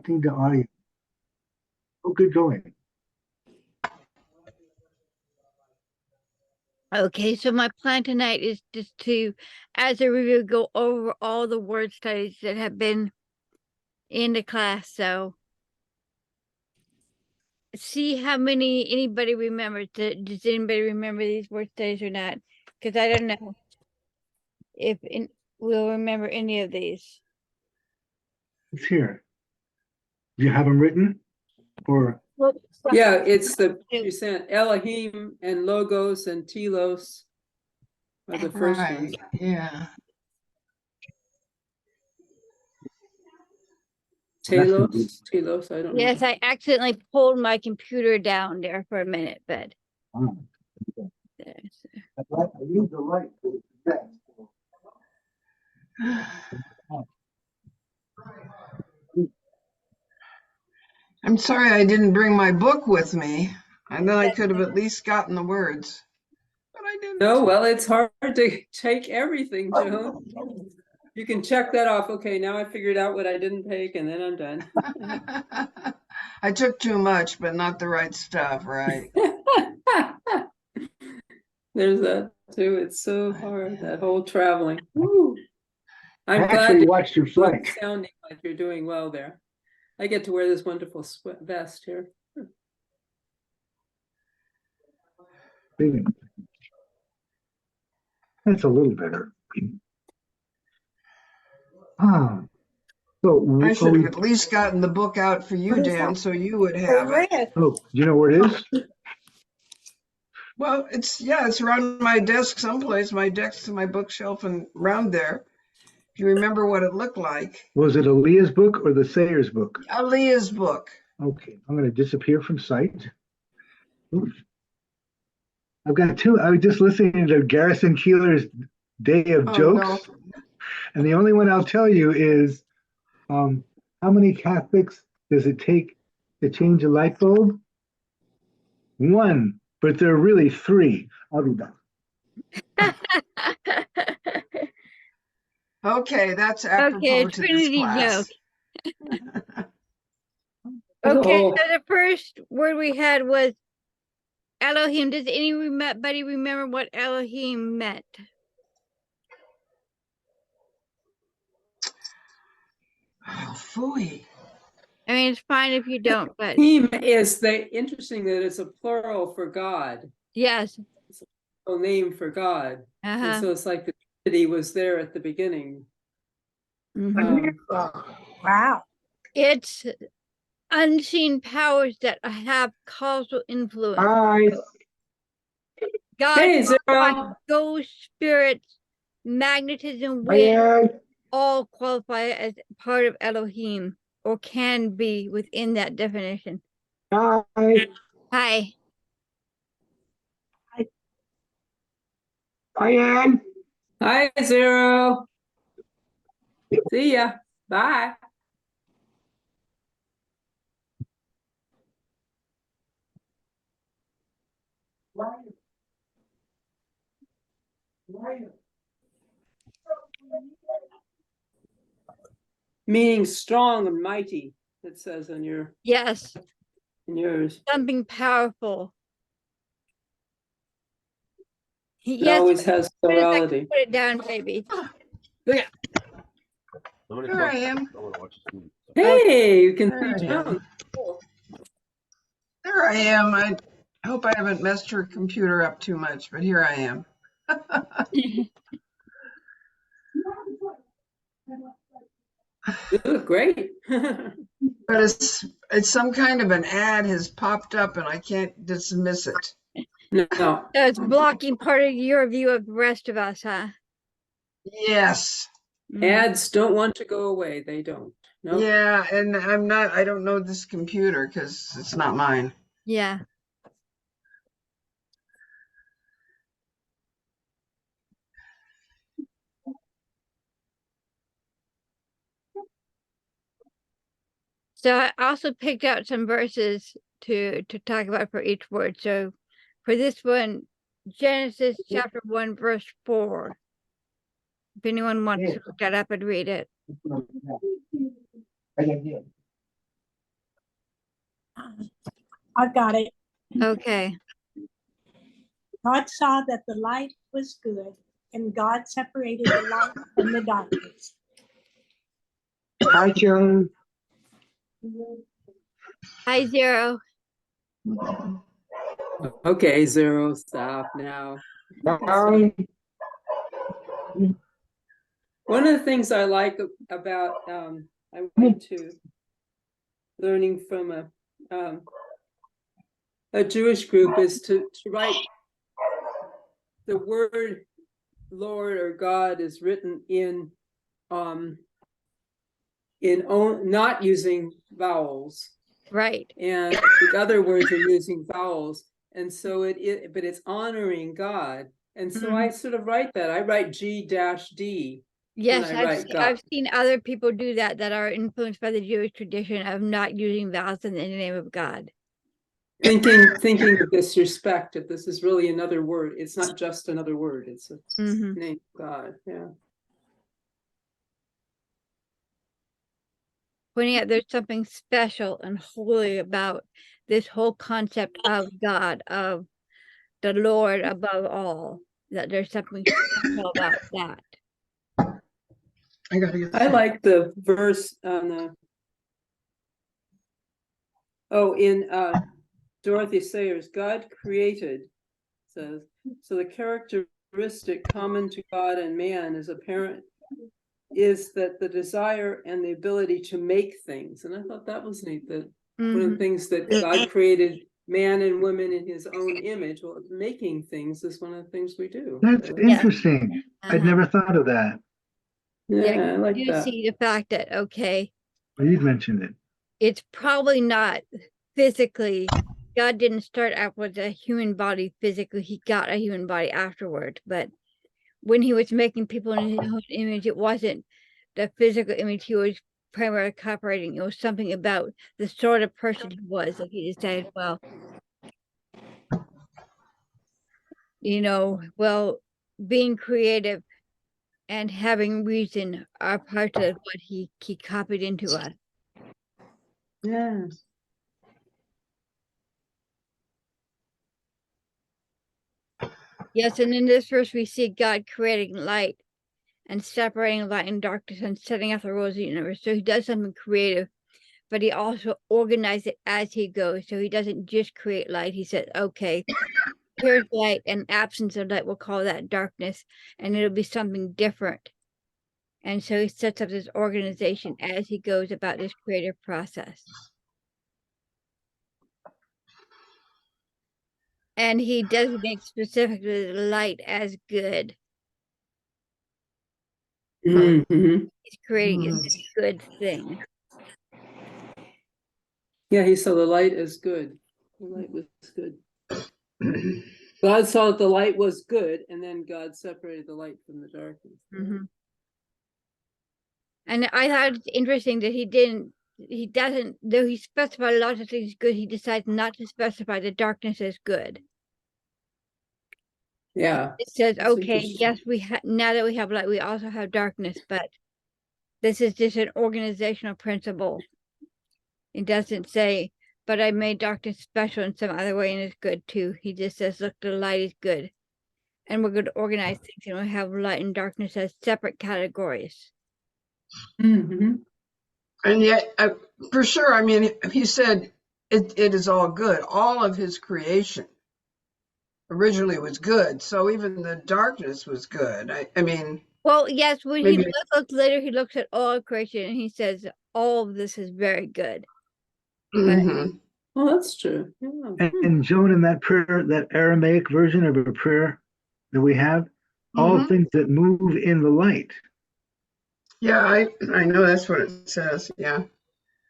the audio. Oh, good going. Okay, so my plan tonight is just to, as a review, go over all the word studies that have been in the class. So see how many anybody remembers. Does anybody remember these word studies or not? Because I don't know if we'll remember any of these. It's here. Do you have them written? Or Well, Yeah, it's you sent Elohim and Logos and Telos are the first ones. Right, yeah. Telos, I don't know. yes, I accidentally pulled my computer down there for a minute, but oh, there's- I use the light. I'm sorry I didn't bring my book with me. And then I could have at least gotten the words. But I didn't. No, well, it's hard to take everything, Joan. You can check that off. Okay, now I figured out what I didn't take and then I'm done. I took too much, but not the right stuff, right? There's that too. It's so hard, that whole traveling. Woo. I I'm glad actually you're watched your flight. sounding like you're doing well there. I get to wear this wonderful vest here. That's a little better. So I should have at least gotten the book out for you, Dan, so you would have it. oh, do you know where it is? Well, it's around my desk someplace, my desk, my bookshelf, and around there. If you remember what it looked like. Was it Aaliyah's book or the Sayers book? Aaliyah's book. Okay, I'm going to disappear from sight. Oof. I've got two. I was just listening to Garrison Keillor's Day of Jokes, no. And the only one I'll tell you is, how many Catholics does it take to change a light bulb? One, but there are really three. I'll be back. Okay, that's apropos to this class. Okay, so the first word we had was Elohim. Does anybody remember what Elohim meant? Oh, phooey. I mean, it's fine if you don't, but Elohim is interesting that it's a plural for God. yes, It's a name for God. And so it's like the Trinity was there at the beginning. Wow. It's unseen powers that have causal influence. Hi. God, Hey, Zero. ghost spirits, magnetism, wind, all qualify as part of Elohim, or can be within that definition. Hi. Hi. Hi, Ann. Hi, Zero. See ya. Bye. Meaning strong and mighty, it says in your Yes. in yours. Something powerful. It Yes. always has plurality. Put it down, baby. Here I am. Hey, you can There see I am. Joan. There I am. I hope I haven't messed her computer up too much, but here I am. You look great. But it's some kind of an ad has popped up and I can't dismiss it. No. So it's blocking part of your view of the rest of us, huh? Yes. Ads don't want to go away. They don't. No. Yeah, and I don't know this computer because it's not mine. Yeah. So I also picked out some verses to talk about for each word. So for this one, Genesis chapter 1, verse 4. If anyone wants to look that up and read it. I've got it. Okay. God saw that the light was good, and God separated the light from the darkness. Hi, Joan. Hi, Zero. Okay, Zero, stop now. Hi. One of the things I like about, I went to learning from a Jewish group is to write the word Lord or God is written in not using vowels, Right. and the other words are using vowels, and so but it's honoring God, and so I sort of write that. I write G-D. Yes, I write God. I've seen other people do that are influenced by the Jewish tradition of not using vowels in the name of God. Thinking of this respect, if this is really another word, it's not just another word, it's a name of God. Yeah. Pointing out there's something special and holy about this whole concept of God, of the Lord above all, that there's something special about that. I like the verse on in Dorothy Sayers, God created, says, so the characteristic common to God and man is apparent, is that the desire and the ability to make things. And I thought that was neat, that one of the things that God created man and women in his own image. Well, making things is one of the things we do. That's interesting. I'd never thought of that. Yeah, I like you that. see the fact that, okay, Well, you'd mentioned it. it's probably not physically, God didn't start out with a human body physically, he got a human body afterward, but when he was making people in his own image, it wasn't the physical image he was primarily cooperating. It was something about the sort of person he was. Like he decided, well, well, being creative and having reason are part of what he copied into us. Yeah. Yes, and in this verse we see God creating light and separating light and darkness and setting up the rules of the universe. So he does something creative, but he also organizes it as he goes. So he doesn't just create light. He said, okay, here's light, and absence of light, we'll call that darkness, and it'll be something different. And so he sets up this organization as he goes about this creative process. And he designates specifically the light as good. Mm-hmm. He's creating a good thing. Yeah, he saw the light as good. The light was good. God saw that the light was good, and then God separated the light from the darkness. And I thought it's interesting that he doesn't, though he specified a lot of things good, he decides not to specify the darkness as good. Yeah. It says, okay, yes, now that we have light, we also have darkness, but this is just an organizational principle. It doesn't say, but I made darkness special in some other way and it's good too. He just says, look, the light is good. And we're going to organize things and we have light and darkness as separate categories. And yet, for sure, I mean, he said it is all good. All of his creation originally was good. So even the darkness was good. I mean. Well, yes, when maybe. he looks later, he looks at all of creation and he says, all of this is very good. Mm-hmm. Well, that's true. Yeah. And Joan, in that prayer, that Aramaic version of a prayer that we have, all things that move in the light. Yeah, I know that's what it says. Yeah,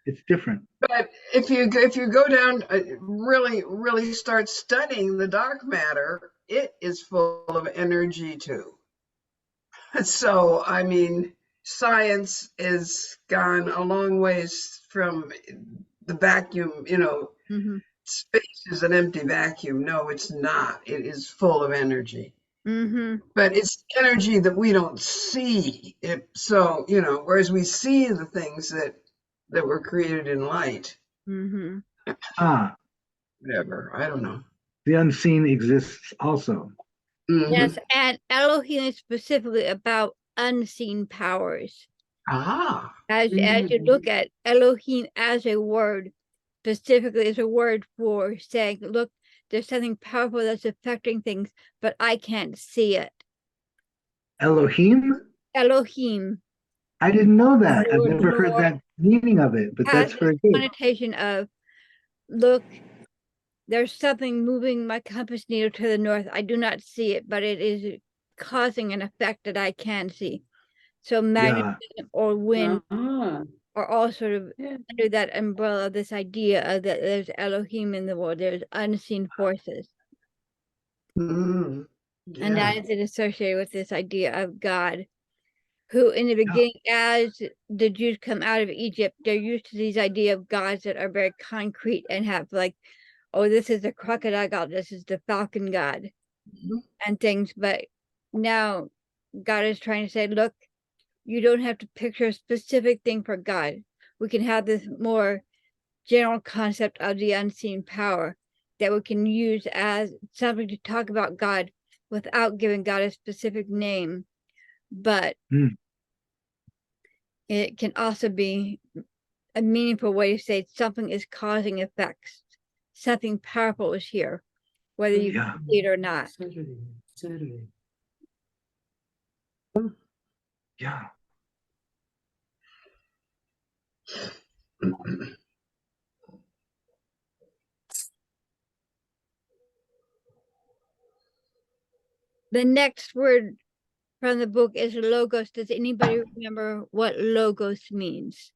it's different. But if you go down, really start studying the dark matter, it is full of energy too. So I mean, science is gone a long ways from the vacuum. Space is an empty vacuum. No, it's not. It is full of energy. But it's energy that we don't see. Whereas we see the things that were created in light. Ah, Whatever. I don't know. the unseen exists also. Mhm. Yes, and Elohim is specifically about unseen powers. Ah. As you look at Elohim as a word, specifically as a word for saying, look, there's something powerful that's affecting things, but I can't see it. Elohim? Elohim I didn't know that. I've Lord, never heard Lord, that meaning of it, but has that's this very good. connotation of, look, there's something moving my compass needle to the north. I do not see it, but it is causing an effect that I can see. So magnetism or wind Ah, are all sort of yeah. under that umbrella, this idea of that there's Elohim in the world, there's unseen forces. Mhm. And Yeah. that is associated with this idea of God, who in the beginning, as the Jews come out of Egypt, they're used to these idea of gods that are very concrete and have like, oh, this is the crocodile god, this is the falcon god, Mhm. and things. But now God is trying to say, look, you don't have to picture a specific thing for God. We can have this more general concept of the unseen power that we can use as something to talk about God without giving God a specific name. But Hmm. it can also be a meaningful way to say something is causing effects. Something powerful is here, whether you Yeah. can see it or not. Saturday. Yeah. The next word from the book is logos. Does anybody remember what logos means?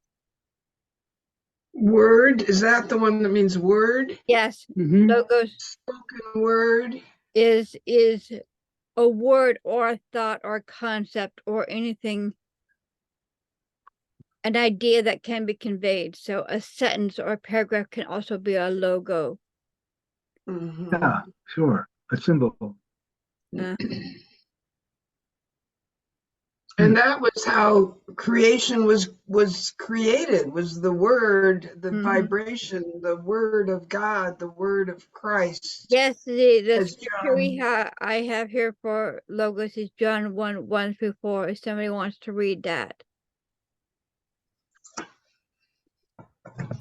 Word, is that the one that means word? Yes, Mhm. logos Spoken word? is a word or a thought or concept or anything, an idea that can be conveyed. So a sentence or a paragraph can also be a logo. Mhm. Yeah, sure. A symbol. Uh, And that was how creation was created, was the word, the Mhm. vibration, the word of God, the word of Christ. Yes, the As scripture John, I have here for logos is John 1:1-4. If somebody wants to read that.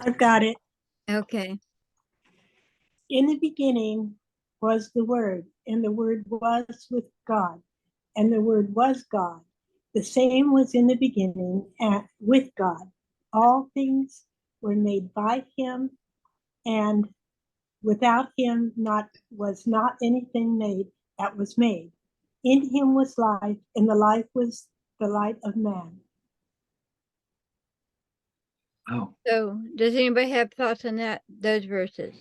I've got it. Okay. In the beginning was the Word, and the Word was with God, and the Word was God. The same was in the beginning with God. All things were made by him, and without him was not anything made that was made. In him was life, and the life was the light of man. Oh, So does anybody have thoughts on those verses?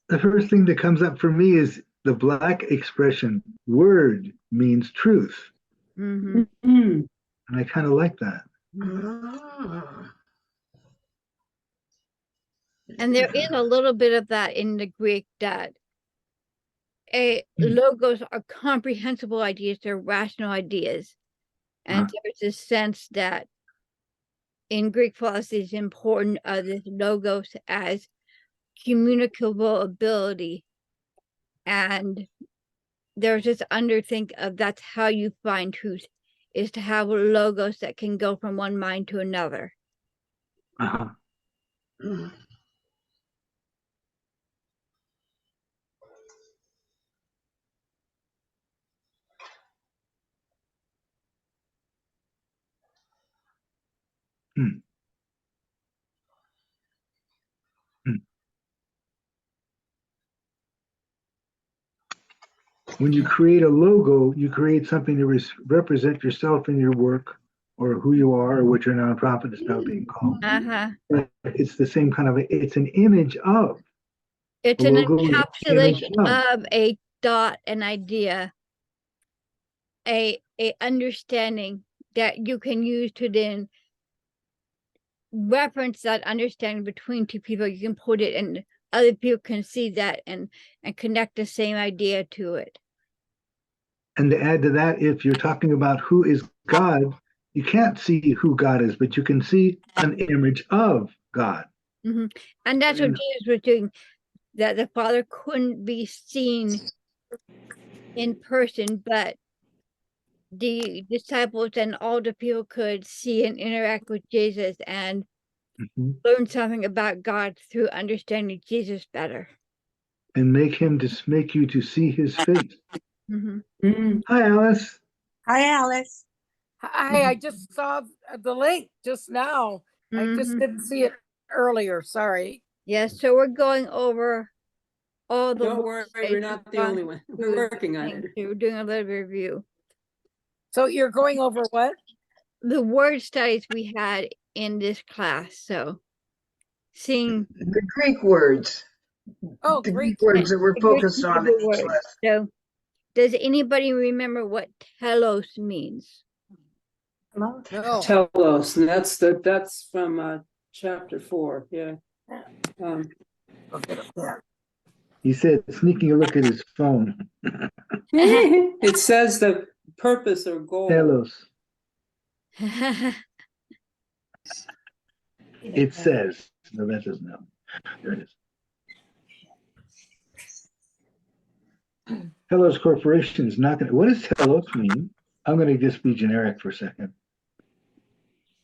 the first thing that comes up for me is the Black expression, word means truth. Mm-hmm. Mhm. And I kind of like that. ah, And there is a little bit of that in the Greek that Hmm. logos are comprehensible ideas, they're rational ideas. And there's this sense that in Greek philosophy it's important of this logos as communicable ability. And there's this underthink of that's how you find truth, is to have logos that can go from one mind to another. Uh-huh. mm, Hmm. Hmm. When you create a logo, you create something to represent yourself in your work or who you are or what your nonprofit is now being called. Uh-huh. But it's the same kind of, it's an image of. It's The an logo is an image encapsulation of. of a thought, an idea, a understanding that you can use to then reference that understanding between two people. You can put it and other people can see that and connect the same idea to it. And to add to that, if you're talking about who is God, you can't see who God is, but you can see an image of God. And that's what And- Jesus was doing, that the Father couldn't be seen in person, but the disciples and all the people could see and interact with Jesus and Mhm. learn something about God through understanding Jesus better. And make you to see his face. Mm. Hi, Alice. Hi, Alice. Hi, I just saw the link just now. I just didn't see it earlier. Sorry. Yes, so we're going over all the Don't words worry, that we're you've not the gone only one. through We're this working on thing. it. So we're doing a little review. So you're going over what? The word studies we had in this class. So seeing The Greek words, Oh, the Greek. Greek words that we're the Greek focused on in Hebrew each words. lesson. So does anybody remember what telos means? Hello. No. Telos, and that's from chapter 4. Yeah. He said, sneaking a look at his phone. It says the purpose or goal. Telos. It says. No, that doesn't know. There it is. Telos Corporation is not going to. What does Telos mean? I'm going to just be generic for a second.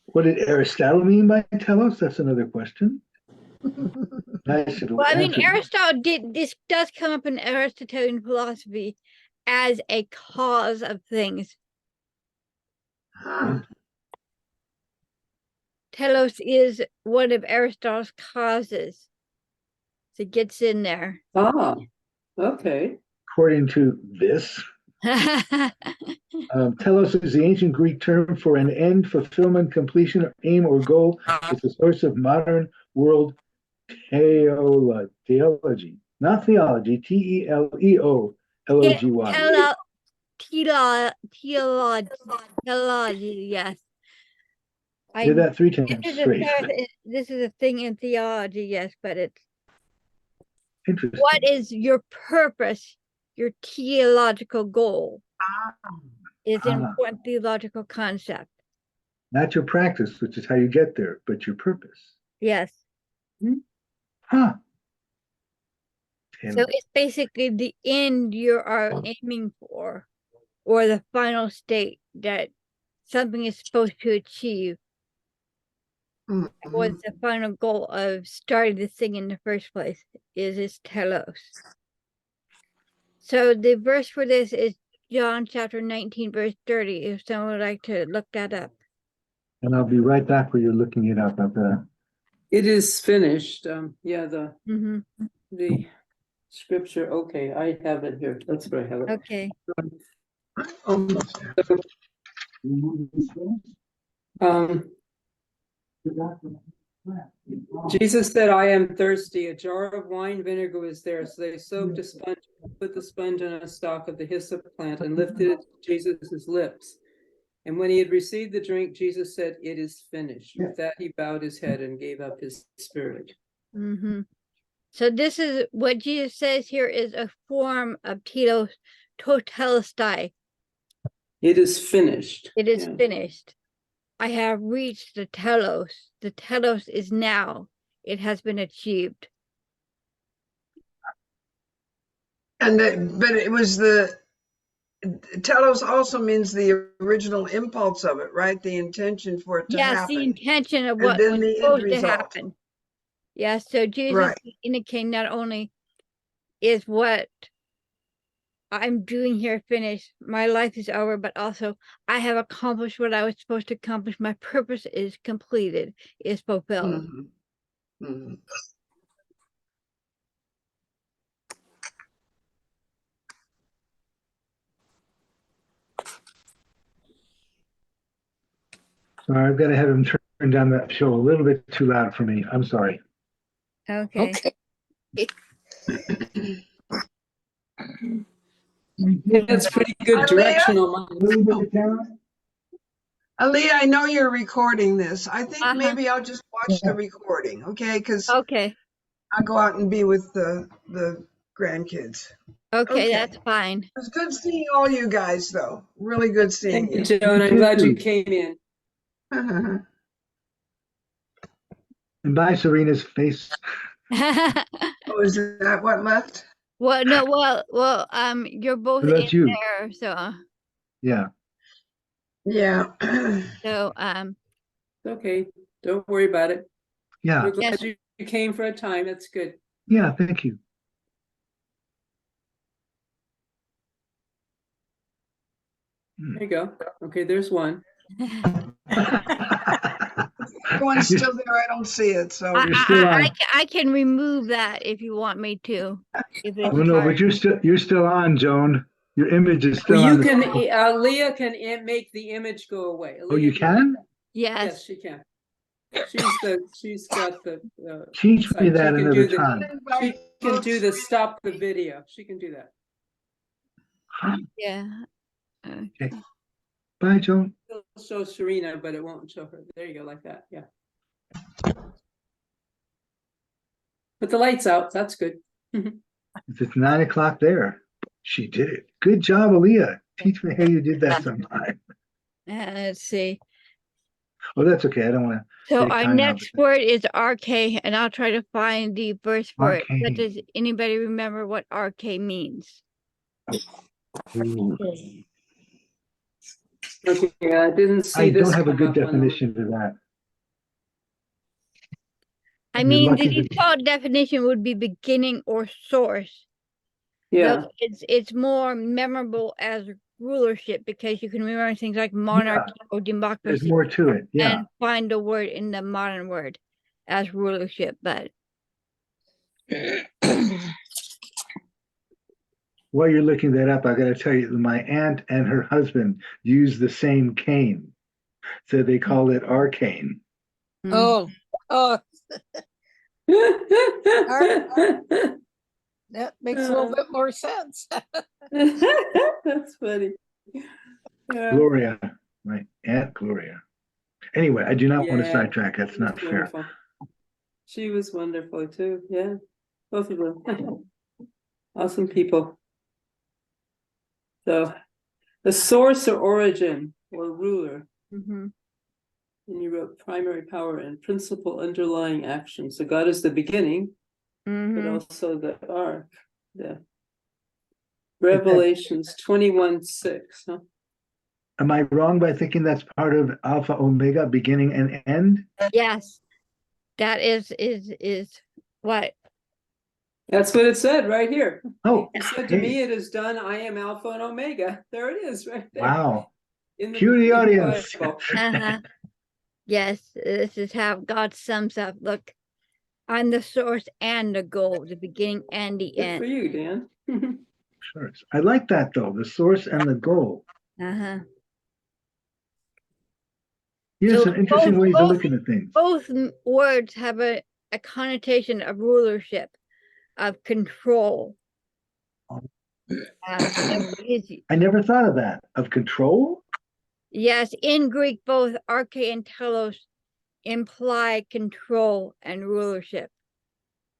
What did Aristotle mean by telos? That's another question. I should Well, I mean, answer. Aristotle this does come up in Aristotelian philosophy as a cause of things. Huh. Telos is one of Aristotle's causes. So it gets in there. Ah, okay. According to this, telos is the ancient Greek term for an end, fulfillment, completion, aim, or goal. It's the source of modern world theology, not theology. Teleology. Theology, yes. Did that 3 times straight. This is a thing in theology, yes, but it's Interesting. what is your purpose, your theological goal is an important theological concept. Not your practice, which is how you get there, but your purpose. Yes. Huh. So it's basically the end you are aiming for, or the final state that something is supposed to achieve. Mhm. What's the final goal of starting this thing in the first place is its telos. So the verse for this is John chapter 19, verse 30, if someone would like to look that up. And I'll be right back where you're looking it up. It is finished. Yeah, the scripture. Okay, I have it here. That's where I have it. Okay. Almost. Jesus said, I am thirsty. A jar of wine vinegar was there. So they soaked a sponge, put the sponge on a stalk of the hyssop plant and lifted it to Jesus' lips. And when he had received the drink, Jesus said, it is finished. With that, he bowed his head and gave up his spirit. So this is what Jesus says here is a form of telos totelestai. It is finished. It is Yeah. finished. I have reached the telos. The telos is now. It has been achieved. But it was the telos also means the original impulse of it, right? The intention for it to Yes, happen. the intention of And what then was the end supposed to result. happen. Yes, so Jesus Right. indicating not only is what I'm doing here finished, my life is over, but also I have accomplished what I was supposed to accomplish. My purpose is completed, is fulfilled. Mhm. Mhm. Sorry, I've got to have him turn down that show a little bit too loud for me. I'm sorry. Okay. That's pretty good directional. Aaliyah, I know you're recording this. I think Uh-huh. maybe I'll just watch the recording, okay? Because Okay. I'll go out and be with the grandkids. Okay, Okay. that's fine. It was good seeing all you guys, though. Really good seeing Thank you, you. Joan. I'm glad you came in. And bye, Serena's face. Oh, is that what left? Well, no, well, you're both What in about you? there, Yeah. Yeah. so, Okay, don't worry about it. Yeah. We're glad Yes. you came for a time. That's good. Yeah. Thank you. There you go. Okay, there's one. Everyone's still there. I don't see it. So You're still on. I can remove that if you want me to. If it's Oh no, hard. but you're still on, Joan. Your image is still Well, on. you the can, screen. Leah can make the image go away. Oh, you Leah can? Yes, Yes, she can. She's got the. Teach me site. that She can another do time. She can do the stop the video. She can do that. yeah. Okay. Bye, Joan. It'll show Serena, but it won't show her. There you go, like that. Yeah. Put the lights out. That's good. It's 9 o'clock there. She did it. Good job, Aaliyah. Teach me how you did that sometime. Let's see. Oh, that's okay. I don't want So Take our time out of next it. word is arche, and I'll try to find the verse for it. But Arcane. does anybody remember what arche means? to. Okay, I didn't see I this. don't have a come good up on the- definition for that. I You're mean, the lucky that- default definition would be beginning or source. Yeah, Though it's more memorable as rulership because you can remember things like monarchy or There's democracy more to it. Yeah. and find a word in the modern word as rulership. But While you're looking that up, I got to tell you that my aunt and her husband use the same cane. So they call it arcane. Oh, that makes a little bit more sense. That's funny. Yeah. Gloria, my Aunt Gloria. Anyway, I do not want to Yeah, sidetrack. That's she was not fair. wonderful. She was wonderful too. Yeah, both of them. Awesome people. So, the source or origin or ruler, Mhm. and you wrote primary power and principal underlying action. So God is the beginning, but Mhm. also the arc. The Revelations 21:6. Huh? Am I wrong by thinking that's part of Alpha Omega, beginning and end? Yes, that is what. That's what it said right here. Oh, It said to hey, me, "It is done. I am Alpha and Omega." There it is, right there. wow. In Cue the in audience. Bible. Uh-huh. Yes, this is how God sums up. Look, I'm the source and the goal, the beginning and the Good for end. you, Dan. Sure. I like that though, the source and the goal. Uh-huh. Here's So some interesting both- ways of both- looking at things. Both words have a connotation of rulership, of control. I never thought of that. Of control? Yes, in Greek, both arche and telos imply control and rulership.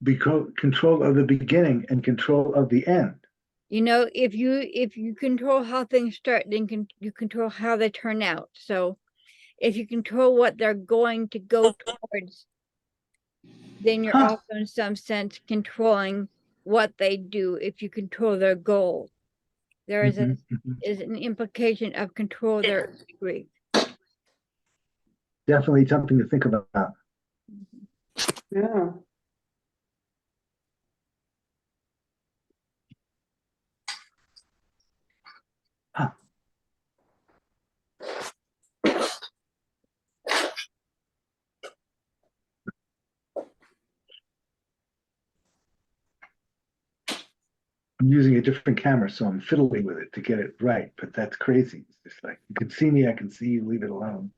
Because control of the beginning and control of the end. You know, if you control how things start, then you control how they turn out. So if you control what they're going to go towards, then you're Huh. also in some sense controlling what they do if you control their goal. There is Mhm, mhm. is an implication of control there in Greek. Definitely something to think about. Yeah. Huh. I'm using a different camera, so I'm fiddling with it to get it right, but that's crazy. It's just like, you can see me, I can see you, leave it alone.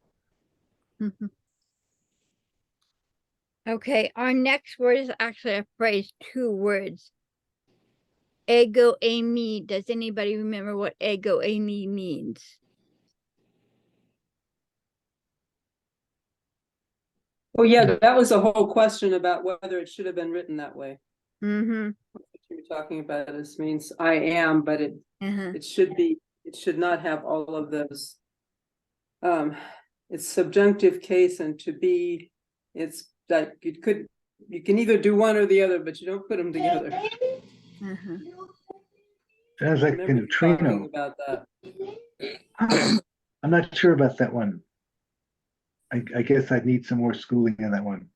Mhm. Okay, our next word is actually a phrase, 2 words. Ego eimi. Does anybody remember what ego eimi means? Oh, yeah, that was a whole question about whether it should have been written that way. Mm-hmm. What you were talking about this means I am, but it Uh-huh. it should not have all of those it's subjunctive case, and to be, it's like you can either do one or the other, but you don't put them together. Uh-huh. Sounds like a Remember talking neutrino. about that. I'm not sure about that one. I guess I need some more schooling in that one.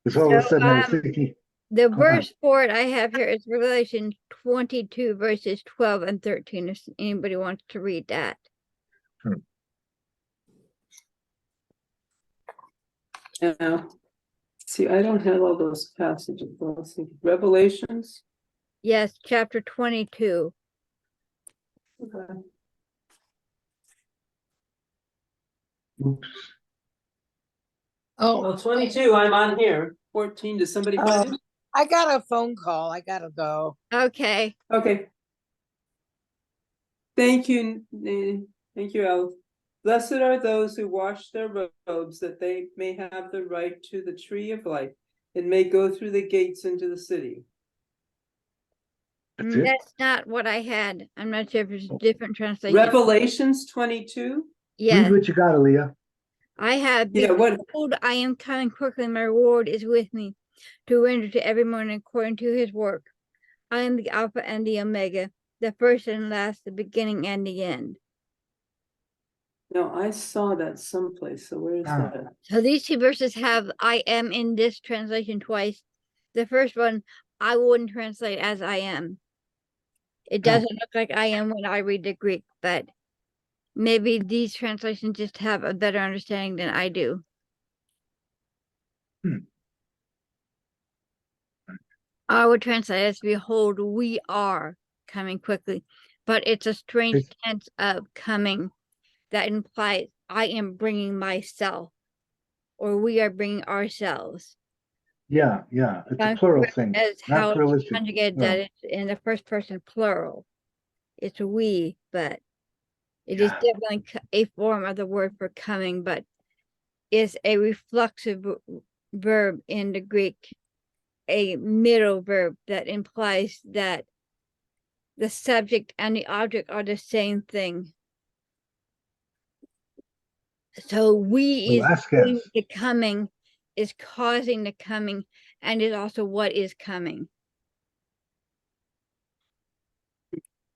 Because all of a So, sudden I was thinking, The Hold on. verse for it I have here is Revelation 22 verses 12 and 13. If anybody wants to read that. Now, see, I don't have all those passages. Let's see. Revelations. Yes, chapter 22. Okay. oops. Oh, Well, 22, I'm on here. 14, does somebody find it? I got a phone call. I gotta go. Okay. Okay. Thank you, thank you, Alice. Blessed are those who wash their robes, that they may have the right to the tree of life and may go through the gates into the city. That's it. That's not what I had. I'm not sure if it's a different translation. Revelations 22. Read Yes, what you got, Aaliyah. I have. Yeah, what? Behold, I am coming quickly. My reward is with me to render to everyone according to his work. I am the Alpha and the Omega, the first and last, the beginning and the end. No, I saw that someplace. So where is Ah. that? So these two verses have I am in this translation twice. The first one, I wouldn't translate as I am. It doesn't look like I am when I read the Greek, but maybe these translations just have a better understanding than I do. I would translate as behold, we are coming quickly, but it's a strange It's- tense of coming that implies I am bringing myself, or we are bringing ourselves. Yeah, it's a I'm plural correct thing, as not how it's pluralistic. conjugated, No. that it's in the first person plural. It's we, but it is Yeah. definitely a form of the word for coming, but is a reflexive verb in the Greek, a middle verb that implies that the subject and the object are the same thing. So we is doing Velasquez. the coming, is causing the coming, and is also what is coming.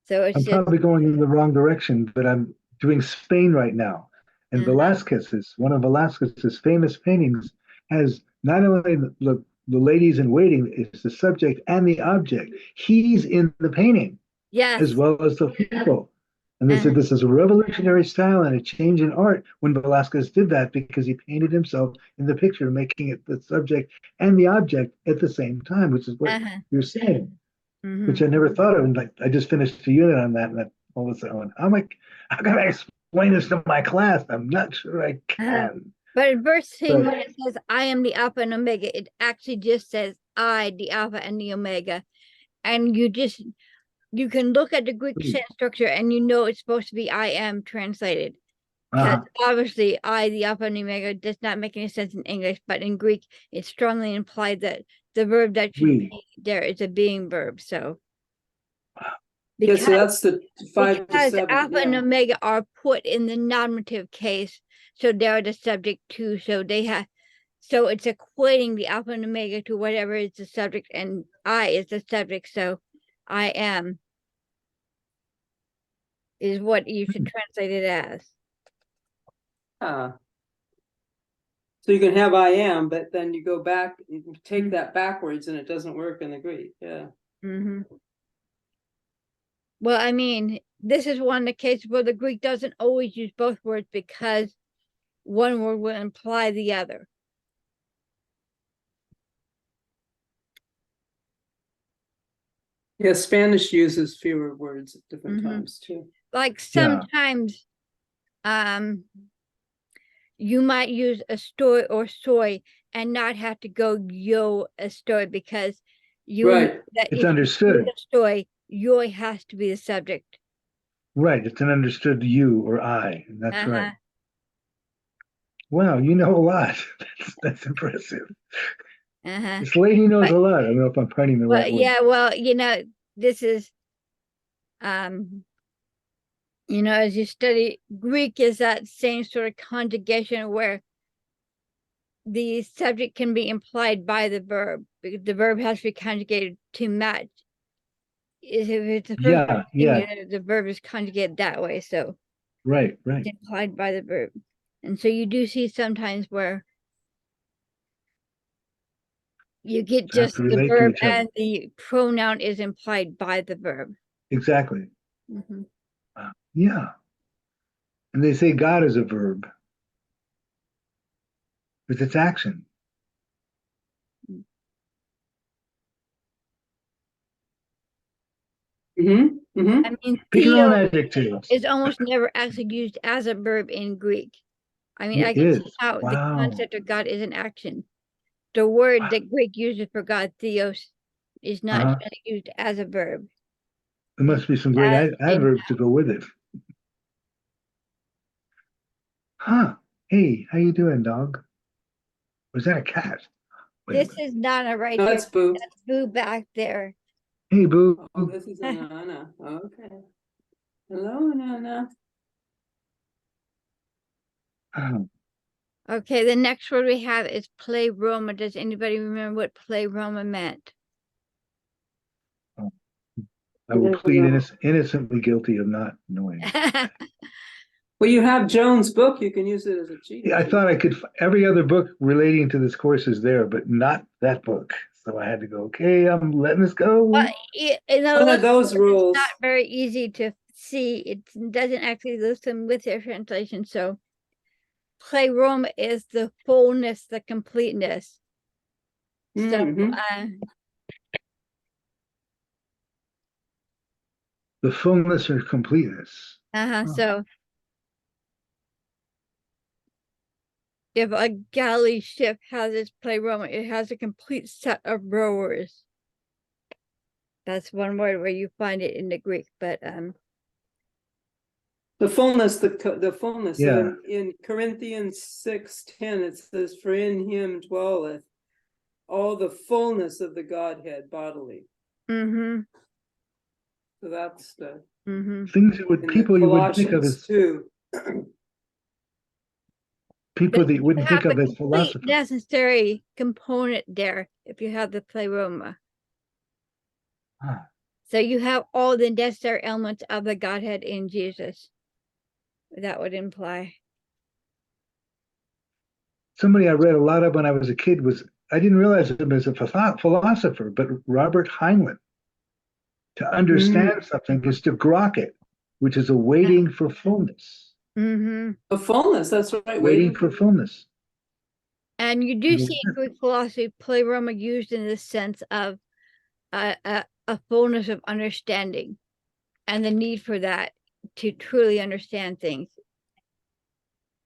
So it's I'm just probably going in the wrong direction, but I'm doing Spain right now. And Velázquez's, one of Velázquez's famous paintings, has not only the ladies in waiting is the subject and the object. He's in the painting yes. as well as the people. And they said this is a revolutionary style and a change in art when Velázquez did that because he painted himself in the picture, making it the subject and the object at the same time, which is what you're saying. Which I never thought of. And like, I just finished a unit on that, and then all of a sudden, I went, how can I explain this to my class? I'm not sure I can. But in verse 10, But- when it says, I am the Alpha and Omega, it actually just says, I, the Alpha and the Omega. And you can look at the Greek sentence structure and you know it's supposed to be I am translated. Because obviously, I, the Alpha and the Omega, does not make any sense in English, but in Greek, it's strongly implied that the verb that should We. be there is a being verb. So, Yeah, so that's the 5 to because 7. Alpha and Yeah. Omega are put in the nominative case, so they're the subject too. So they have, so it's equating the Alpha and Omega to whatever is the subject, and I is the subject. So, I am is what you should translate it as. So you can have I am, but then you go back, you take that backwards and it doesn't work in the Greek. Yeah. Well, I mean, this is one of the cases where the Greek doesn't always use both words because one word will imply the other. Yeah, Spanish uses fewer words at different times too. Like sometimes you might use a stoy or soy and not have to go yo a story because you know Right. that It's if understood. you use a story, yo has to be the subject. Right. It's an understood you or I. And that's right. Wow, you know a lot. That's impressive. This lady knows a lot. I don't know if I'm pointing the Well, right way. yeah, well, this is you know, as you study Greek, is that same sort of conjugation where the subject can be implied by the verb, because the verb has to be conjugated to match. Is if it's the first Yeah, person yeah, singular, the verb is conjugated that way, so right, it's right. implied by the verb. And so you do see sometimes where you get So have just to the relate to verb each other. and the pronoun is implied by the verb. Exactly. Mhm. Yeah. And they say God is a verb with its action. Mm-hmm. I mean, Pick your own theo adjectives. is almost never actually used as a verb in Greek. I mean, I It can see is. how the Wow. concept of God is an action. The word that Greek uses for God, theos, is not Uh-huh. generally used as a verb. There must be some great As a adverbs to go with it. Huh. Hey, how you doing, dog? Was that a cat? Wait a This minute. is Nana right No, here. that's Boo. That's Boo back there. Hey, Boo. Oh, this is Anana. Okay. Hello, Nana. Oh, Okay, the next word we have is pleroma. Does anybody remember what pleroma meant? I will plead innocently guilty of not knowing. Well, you have Joan's book. You can use it as a cheat Yeah, I sheet. thought I could, every other book relating to this course is there, but not that book. So I had to go, okay, I'm letting this go. Well, in the One list, of those it's rules. not very easy to see. It doesn't actually list them with their translation. So pleroma is the fullness, the completeness. So Mhm. The fullness or completeness. Huh. so if a galley ship has its pleroma, it has a complete set of rowers. That's one word where you find it in the Greek, but The fullness, the fullness. Yeah. In Corinthians 6:10, it says, "For in him dwelleth all the fullness of the Godhead bodily." mm-hmm. So that's the Mm-hmm. Things that would, in the people you wouldn't think of Colossians as, 2. people that you You wouldn't have think the of as complete philosophers. necessary component there if you have the pleroma. Huh. So you have all the necessary elements of the Godhead in Jesus. That would imply. Somebody I read a lot of when I was a kid was, I didn't realize him as a philosopher, but Robert Heinlein. To understand something is to grok it, which is a waiting for fullness. Mm-hmm. The fullness, that's right. Waiting for fullness. And you do see in Greek philosophy pleroma used in the sense of a fullness of understanding and the need for that to truly understand things.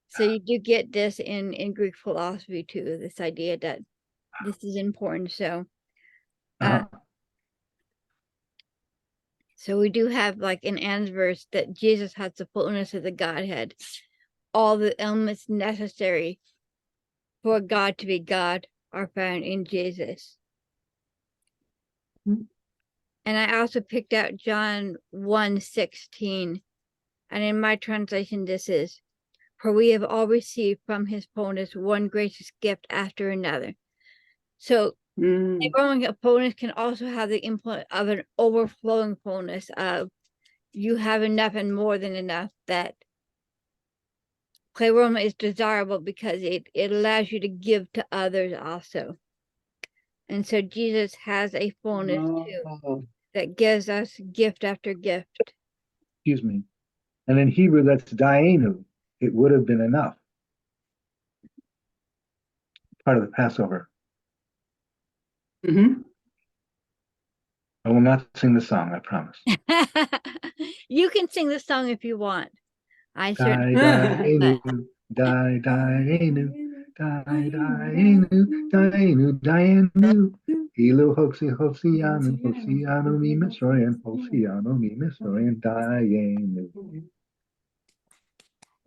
So you do get this in Greek philosophy too, this idea that this is important. So so we do have like in Anne's verse that Jesus has the fullness of the Godhead. All the elements necessary for God to be God are found in Jesus. And I also picked out John 1:16. And in my translation, this is, "For we have all received from his fullness one gracious gift after another." So a growing fullness can also have the influence of an overflowing fullness of you have enough and more than enough. That pleroma is desirable because it allows you to give to others also. And so Jesus has a fullness too that gives us gift after gift. Excuse me. And in Hebrew, that's daenu. It would have been enough. Part of the Passover. Mm-hmm. I will not sing the song, I promise. You can sing the song if you want. I Die, certainly daenu, die, daenu, die, daenu, daenu, daenu. Elo Hosianu, Hosianu mi Misroyan, Hosianu mi Misroyan, daenu.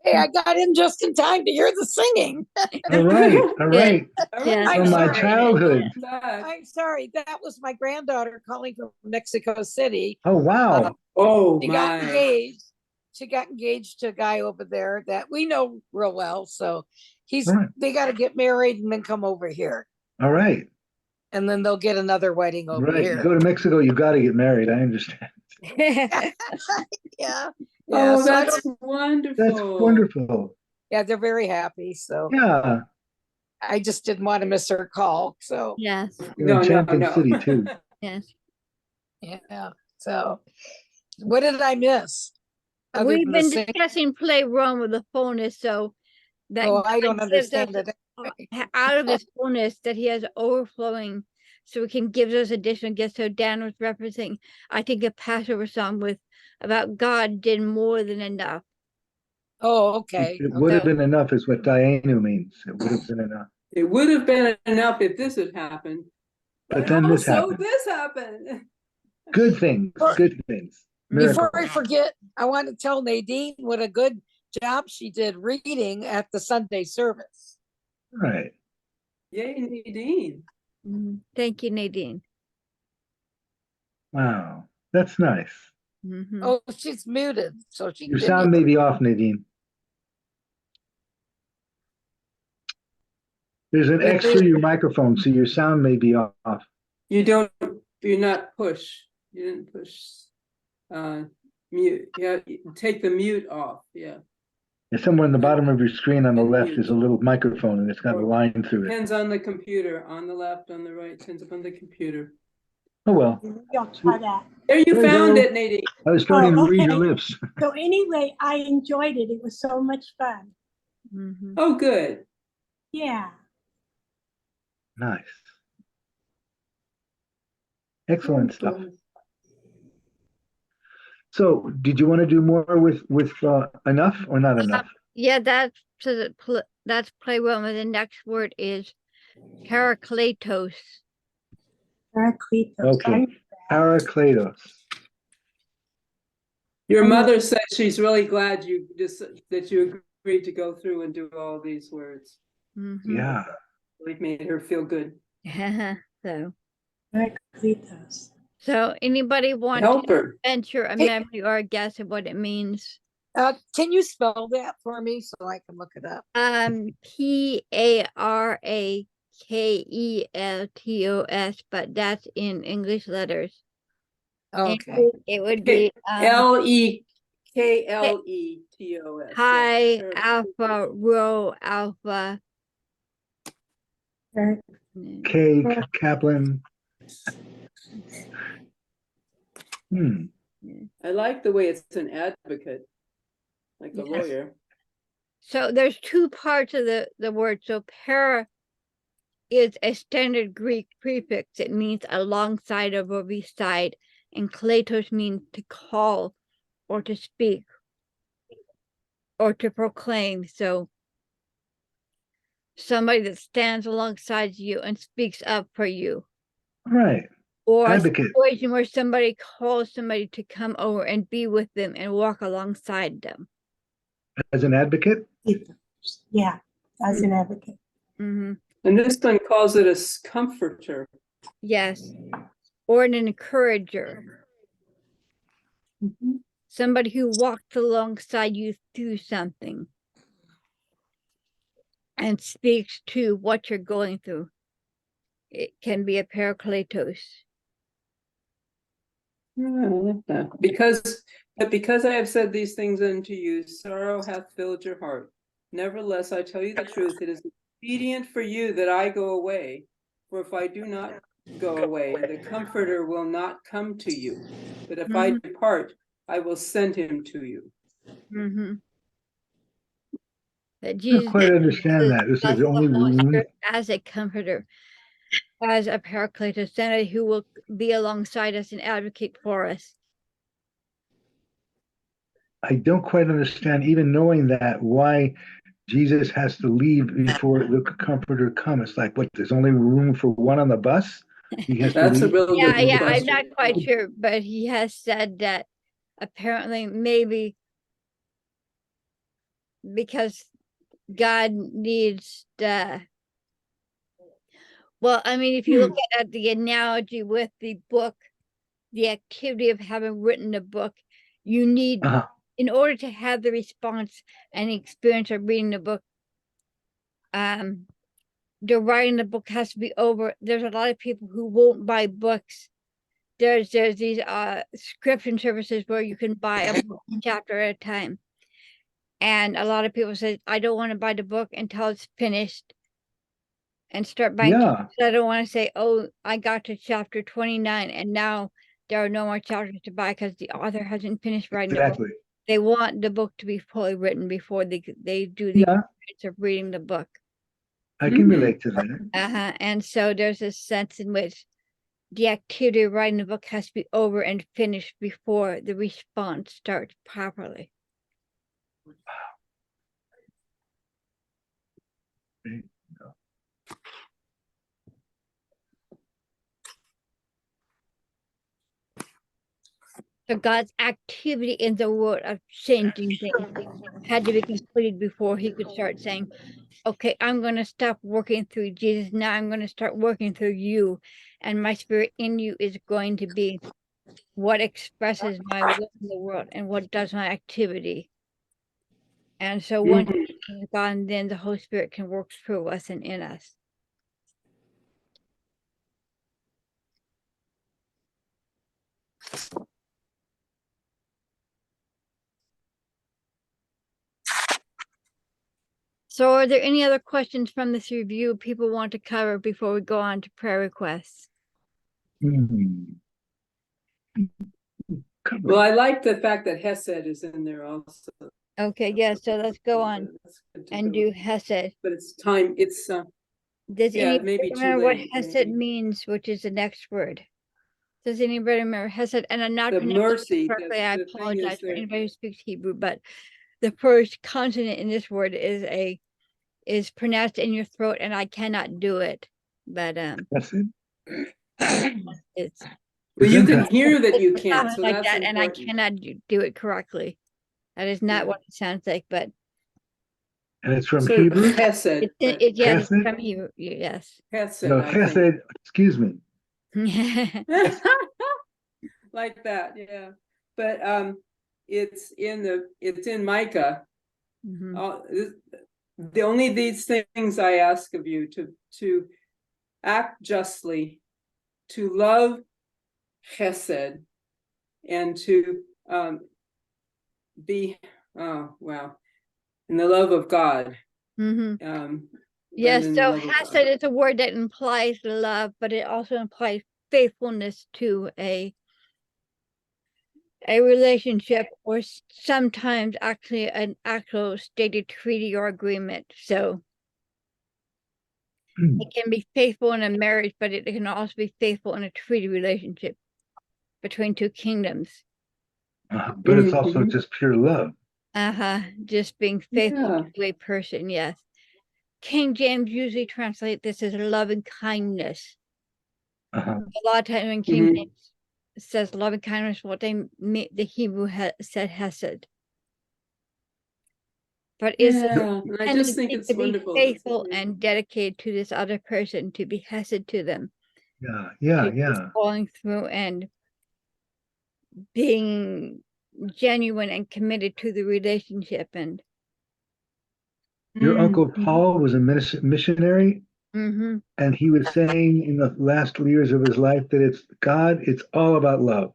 Hey, I got in just in time to hear the singing. All right, all right. Yes. I'm From my sorry. childhood. I'm sorry. That was my granddaughter calling from Mexico City. Oh, wow. Oh She got my. engaged. she got engaged to a guy over there that we know real well. So Right. they got to get married and then come over here, All right. and then they'll get another wedding over Right. You here. go to Mexico, you got to get married. I understand. Yeah. Yeah. Oh, So I that's don't, wonderful. That's wonderful. yeah, they're very happy. So Yeah. I just didn't want to miss her call. So Yes, You're in Champion City too. yes. yeah. So what did I miss? Other We've than the been sing- discussing play wrong with the fullness, so that Oh, I don't God gives us understand it. out of his fullness that he has overflowing, so he can give us additional gifts. So Dan was referencing, I think, a Passover song with about God did more than enough. Oh, okay. It would have been enough, is what Dianu means. It would have been enough. It would have been enough if this had happened. But then this also happened. this happened. Good things. Good things. Before I Miracles. forget, I want to tell Nadine what a good job she did reading at the Sunday service. Right. Yay, Nadine. Thank you, Nadine. Wow. That's nice. Mhm. Oh, she's muted, so she Your can sound may be off, Nadine. There's an X through your microphone, so your sound may be off. You're not push. You didn't push mute. Yeah, take the mute off. Yeah. And somewhere in the bottom of your screen on the left is a little microphone and it's got a line through it. Depends on the computer, on the left, on the right, depends upon the computer. Oh, well. Y'all try that. There you There you found go. it, Nadine. I was starting Oh, to read your okay. lips. So anyway, I enjoyed it. It was so much fun. Mhm. Oh, good. Yeah. Nice. Excellent stuff. So, did you want to do more with enough or not enough? Yeah, that's that's play well. And the next word is Parakletos. Paracletos. Okay. Parakletos. Your mother said she's really glad that you agreed to go through and do all these words. Mhm. Yeah. Really made her feel good. Paracletos. So anybody want Help to her. venture a Hey. memory or a guess of what it means? Can you spell that for me so I can look it up? Parakletos, but that's in English letters. And Okay. it would be Lekletos. Pi Alpha Rho Alpha. K. Kaplan. I like the way it's an advocate, like a Yes. lawyer. So there's two parts of the word. So para is a standard Greek prefix. It means alongside of or beside. And kletos means to call or to speak or to proclaim. So somebody that stands alongside you and speaks up for you. Right. Or a Advocate. situation where somebody calls somebody to come over and be with them and walk alongside them. As an advocate? Yeah, as an advocate. Mm-hmm. And this one calls it a comforter. Yes. Or an encourager. Mhm. Somebody who walks alongside you through something and speaks to what you're going through. It can be a parakletos. Yeah, I like that. Because I have said these things unto you, sorrow hath filled your heart. Nevertheless, I tell you the truth, it is expedient for you that I go away. For if I do not go away, the Comforter will not come to you. But if I depart, I will send him to you. Mm-hmm. That I don't Jesus quite understand that. This is the only room. as a comforter, as a parakletos, somebody who will be alongside us and advocate for us. I don't quite understand, even knowing that, why Jesus has to leave before the comforter comes. It's like, what, there's only room for one on the bus? He has to That's a leave? real Yeah, good I'm question. not quite sure, but he has said that apparently maybe because God needs the, well, I mean, if you look at the analogy with the book, the activity of having written a book, you need in order to have the response and the experience of reading the book, the writing the book has to be over. There's a lot of people who won't buy books. There's these subscription services where you can buy a book chapter at a time. And a lot of people say, I don't want to buy the book until it's finished and start buying. Yeah, I don't want to say, oh, I got to chapter 29 and now there are no more chapters to buy because the author hasn't finished writing the book. exactly. They want the book to be fully written before they do the Yeah, experience of reading the book. I can relate to that. And so there's a sense in which the activity of writing the book has to be over and finished before the response starts properly. So God's activity in the world of changing things had to be completed before he could start saying, okay, I'm going to stop working through Jesus. Now I'm going to start working through you. And my spirit in you is going to be what expresses my will in the world and what does my activity. And so once it's gone, then the Holy Spirit can work through us and in us. So are there any other questions from this review people want to cover before we go on to prayer requests? Well, I like the fact that Hesed is in there also. Okay, yeah, so let's go on That's good to and go. do Hesed. But it's time, it's, Does yeah, it anybody may be too remember what late, Hesed maybe. means, which is the next word? Does anybody remember Hesed? And I'm not The pronouncing mercy, it correctly. I the thing is apologize for there. anybody who speaks Hebrew, but the first consonant in this word is pronounced in your throat, and I cannot do it. But That's it. it's Well, you can interesting. hear that you it can't, sounds so like that's that, and I important. cannot do it correctly. That is not Yeah. what it sounds like, but And it's from So Hebrew? Hesed, but it's yes, Hesed? from Hebrew, yes. Hesed, No, I think. Chesed, excuse me. Like that, yeah. But it's in Micah. Mhm. The only these things I ask of you, to act justly, to love Chesed, and to be in the love of God. Mhm. And Yes, in the so love of Hesed God. is a word that implies love, but it also implies faithfulness to a relationship, or sometimes actually an actual stated treaty or agreement. So it can be faithful in a marriage, but it can also be faithful in a treaty relationship between two kingdoms. But it's also just pure love. Just being faithful Yeah. to a person, yes. King James usually translate this as loving kindness. A lot of times when King James says loving kindness, what they mean, the Hebrew said Hesed. But is Yeah, and I just think tendency it's to be wonderful. faithful and dedicated to this other person, to be Hesed to them, Yeah, to just following through and being genuine and committed to the relationship. And Your Uncle Paul was a missionary, mhm, and he was saying in the last years of his life that it's all about love.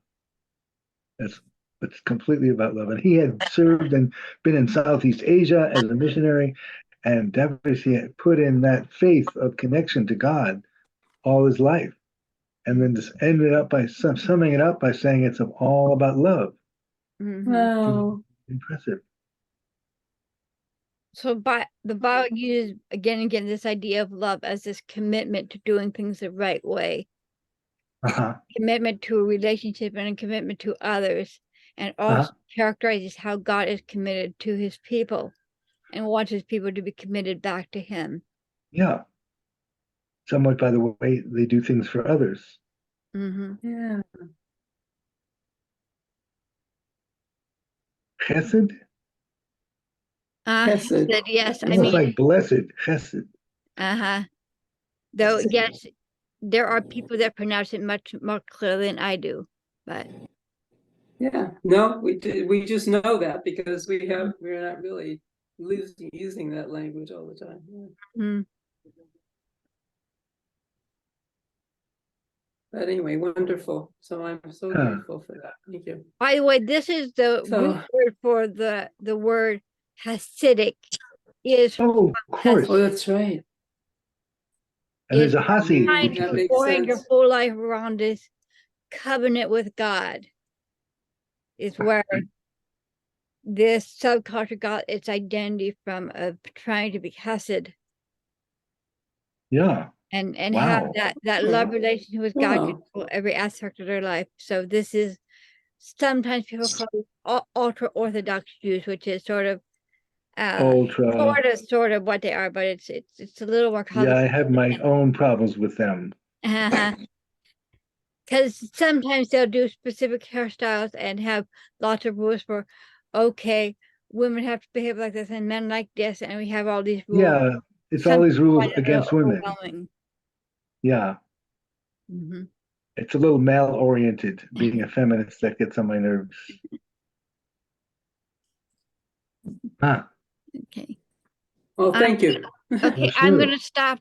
It's completely about love. And he had served and been in Southeast Asia as a missionary, and definitely he had put in that faith of connection to God all his life. And then just ended up by summing it up by saying it's all about love. mhm. Wow. Impressive. So the Bible uses again and again this idea of love as this commitment to doing things the right way, commitment to a relationship and a commitment to others, and also characterizes how God is committed to his people and wants his people to be committed back to him. Yeah. Somewhat by the way they do things for others. Yeah. Chesed? Hesed. Yes, I Almost mean, like blessed. Chesed. though, yes, there are people that pronounce it much more clearly than I do, but Yeah, no, we just know that because we're not really using that language all the time. Yeah. Mm. But anyway, wonderful. So I'm so Huh. grateful for that. Thank you. By the way, this is the So- root word for the word Hasidic is Oh, of course. Oh, that's right. And there's a is Hasi, trying which to is that makes orient your sense. whole life around this covenant with God. Is where this subculture got its identity from, of trying to be Hesed yeah. and have Wow. that love relationship with God Wow. control every aspect of their life. So this is sometimes people call it ultra Orthodox Jews, which is sort of Ultra. sort of what they are, but it's a little more Yeah, I complicated. have my own problems with them. Because sometimes they'll do specific hairstyles and have lots of rules for, okay, women have to behave like this and men like this, and we have all these rules. Yeah, it's all these rules Sometimes a against little women. overwhelming. Yeah, Mhm. it's a little male-oriented. Being a feminist, that gets on my nerves. Huh. Okay. Well, thank you. Okay, Well, I'm sure. gonna stop